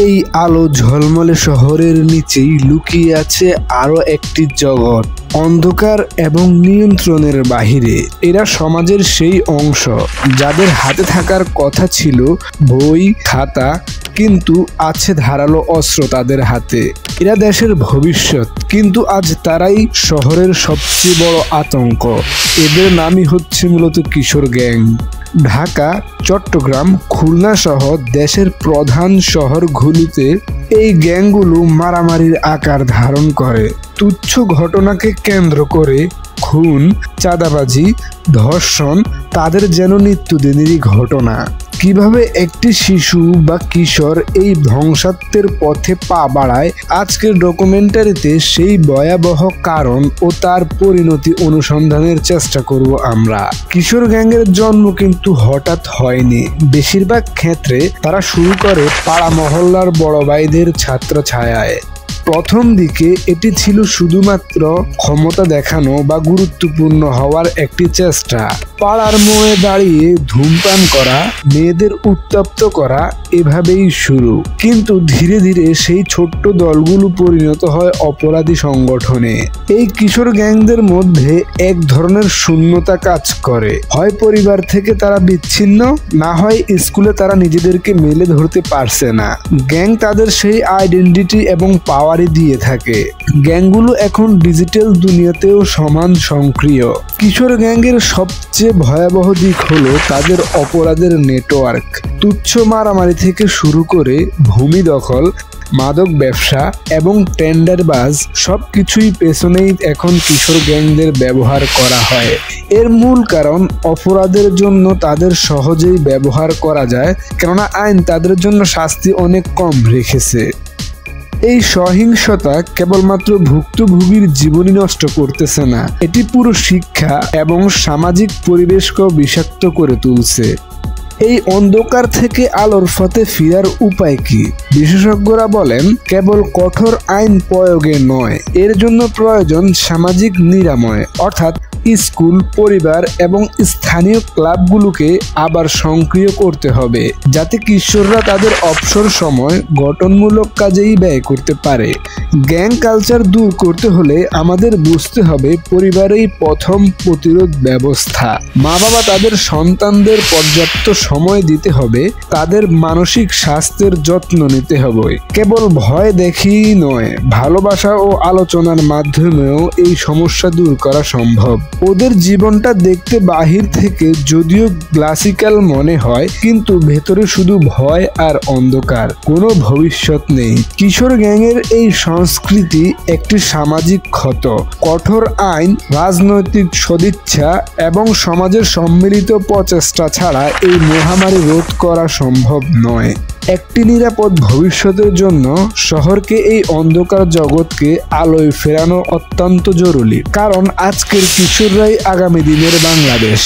এই আলো ঝলমলে শহরের নিচেই লুকিয়ে আছে আরো একটি জগৎ, অন্ধকার এবং নিয়ন্ত্রণের বাহিরে। এরা সমাজের সেই অংশ যাদের হাতে থাকার কথা ছিল বই, খাতা, কিন্তু আছে ধারালো অস্ত্র তাদের হাতে। এরা দেশের ভবিষ্যৎ, কিন্তু আজ তারাই শহরের সবচেয়ে বড় আতঙ্ক। এদের নামই হচ্ছে মূলত কিশোর গ্যাং। ঢাকা, চট্টগ্রাম, খুলনা সহ দেশের প্রধান শহরগুলোতে এই গ্যাংগুলো মারামারির আকার ধারণ করে। তুচ্ছ ঘটনাকে কেন্দ্র করে খুন, চাঁদাবাজি, ধর্ষণ তাদের যেন নিত্যদিনেরই ঘটনা। কিভাবে একটি শিশু বা কিশোর এই ধ্বংসাত্বের পথে পা বাড়ায়, আজকের ডকুমেন্টারিতে সেই ভয়াবহ কারণ ও তার পরিণতি অনুসন্ধানের চেষ্টা করব আমরা। কিশোর গ্যাংয়ের জন্ম কিন্তু হঠাৎ হয়নি। বেশিরভাগ ক্ষেত্রে তারা শুরু করে পাড়া মহল্লার বড় ভাইদের ছাত্র ছায়ায়। প্রথম দিকে এটি ছিল শুধুমাত্র ক্ষমতা দেখানো বা গুরুত্বপূর্ণ হওয়ার একটি চেষ্টা। পাড়ার মোড়ে দাঁড়িয়ে ধূমপান করা, মেয়েদের উত্তপ্ত করা, এভাবেই শুরু। কিন্তু ধীরে ধীরে সেই ছোট্ট দলগুলো পরিণত হয় অপরাধী সংগঠনে। এই কিশোর গ্যাংদের মধ্যে এক ধরনের শূন্যতা কাজ করে। হয় পরিবার থেকে তারা বিচ্ছিন্ন, না হয় স্কুলে তারা নিজেদেরকে মেলে ধরতে পারছে না। গ্যাং তাদের সেই আইডেন্টিটি এবং পাওয়ারই দিয়ে থাকে। গ্যাংগুলো এখন ডিজিটাল দুনিয়াতেও সমান সক্রিয়। কিশোর গ্যাংয়ের সবচেয়ে ভয়াবহ দিক হলো তাদের অপরাধের নেটওয়ার্ক। তুচ্ছ মারামারি থেকে শুরু করে ভূমি দখল, মাদক ব্যবসা এবং টেন্ডারবাজ সবকিছুই পেছনেই এখন কিশোর গ্যাংদের ব্যবহার করা হয়। এর মূল কারণ অপরাধের জন্য তাদের সহজেই ব্যবহার করা যায়, কেননা আইন তাদের জন্য শাস্তি অনেক কম রেখেছে। এই সহিংসতা কেবলমাত্র ভুক্তভোগীর জীবনই নষ্ট করতেছে না, এটি পুরো শিক্ষা এবং সামাজিক পরিবেশকেও বিষাক্ত করে তুলছে। এই অন্ধকার থেকে আলোর পথে ফেরার উপায় কি? বিশেষজ্ঞরা বলেন, কেবল কঠোর আইন প্রয়োগে নয়, এর জন্য প্রয়োজন সামাজিক নিরাময়, অর্থাৎ স্কুল, পরিবার এবং স্থানীয় ক্লাবগুলোকে আবার সক্রিয় করতে হবে, যাতে কিশোররা তাদের অবসর সময় গঠনমূলক কাজেই ব্যয় করতে পারে। গ্যাং কালচার দূর করতে হলে আমাদের বুঝতে হবে পরিবারেই প্রথম প্রতিরোধ ব্যবস্থা। মা বাবা তাদের সন্তানদের পর্যাপ্ত সময় দিতে হবে, তাদের মানসিক স্বাস্থ্যের যত্ন নিতে হবে। কেবল ভয় দেখিয়েই নয়, ভালোবাসা ও আলোচনার মাধ্যমেও এই সমস্যা দূর করা সম্ভব। ওদের জীবনটা দেখতে বাহির থেকে যদিও ক্লাসিক্যাল মনে হয়, কিন্তু ভেতরে শুধু ভয় আর অন্ধকার, কোনো ভবিষ্যৎ নেই। কিশোর গ্যাংয়ের এই সংস্কৃতি একটি সামাজিক ক্ষত। কঠোর আইন, রাজনৈতিক সদিচ্ছা এবং সমাজের সম্মিলিত প্রচেষ্টা ছাড়া এই মহামারী রোধ করা সম্ভব নয়। একটি নিরাপদ ভবিষ্যতের জন্য শহরকে, এই অন্ধকার জগৎকে আলোয় ফেরানো অত্যন্ত জরুরি, কারণ আজকের কিশোররাই আগামী দিনের বাংলাদেশ।